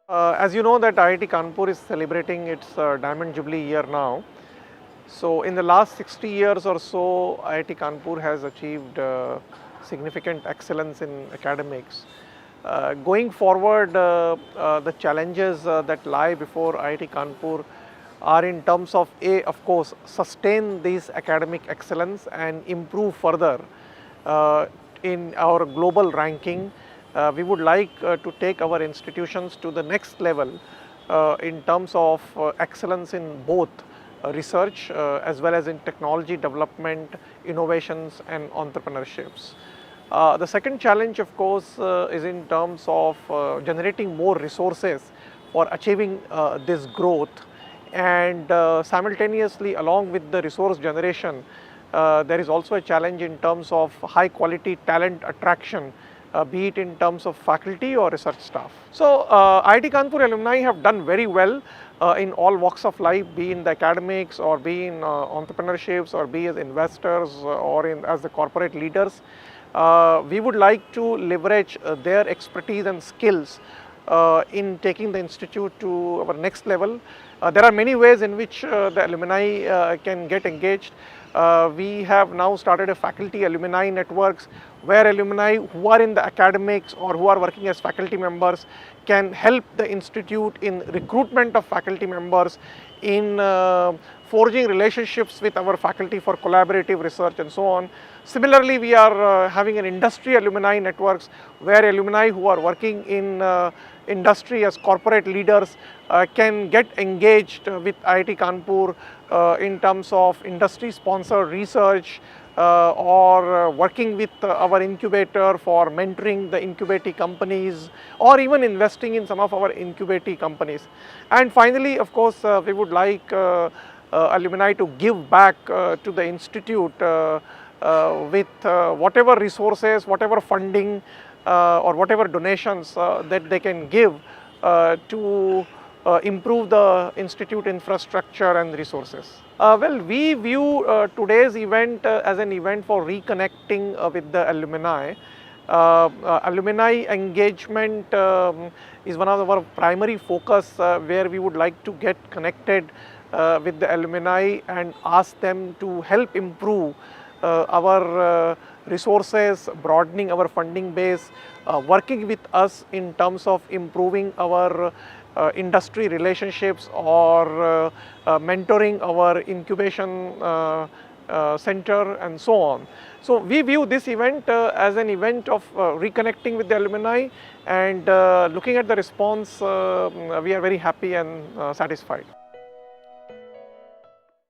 As you know that IIT Kanpur is celebrating its Diamond Jubilee year now. So in the last 60 years or so, IIT Kanpur has achieved significant excellence in academics. Going forward, the challenges that lie before IIT Kanpur are in terms of of course, sustain this academic excellence and improve further in our global ranking. We would like to take our institutions to the next level in terms of excellence in both research as well as in technology development, innovations and entrepreneurships. The second challenge of course is in terms of generating more resources for achieving this growth, and simultaneously along with the resource generation, there is also a challenge in terms of high quality talent attraction, be it in terms of faculty or research staff. So IIT Kanpur alumni have done very well in all walks of life, be in the academics or be in entrepreneurships or be as investors or as the corporate leaders. We would like to leverage their expertise and skills in taking the institute to our next level. There are many ways in which the alumni can get engaged. We have now started a faculty alumni networks where alumni who are in the academics or who are working as faculty members can help the institute in recruitment of faculty members, in forging relationships with our faculty for collaborative research and so on. Similarly, we are having an industry alumni networks where alumni who are working in industry as corporate leaders can get engaged with IIT Kanpur in terms of industry sponsored research or working with our incubator for mentoring the incubating companies or even investing in some of our incubating companies. And finally, of course, we would like alumni to give back to the institute with whatever resources, whatever funding or whatever donations that they can give to improve the institute infrastructure and resources. Well, we view today's event as an event for reconnecting with the alumni. Alumni engagement is one of our primary focus where we would like to get connected with the alumni and ask them to help improve our resources, broadening our funding base, working with us in terms of improving our industry relationships or mentoring our incubation center and so on. So we view this event as an event of reconnecting with the alumni, and looking at the response, we are very happy and satisfied.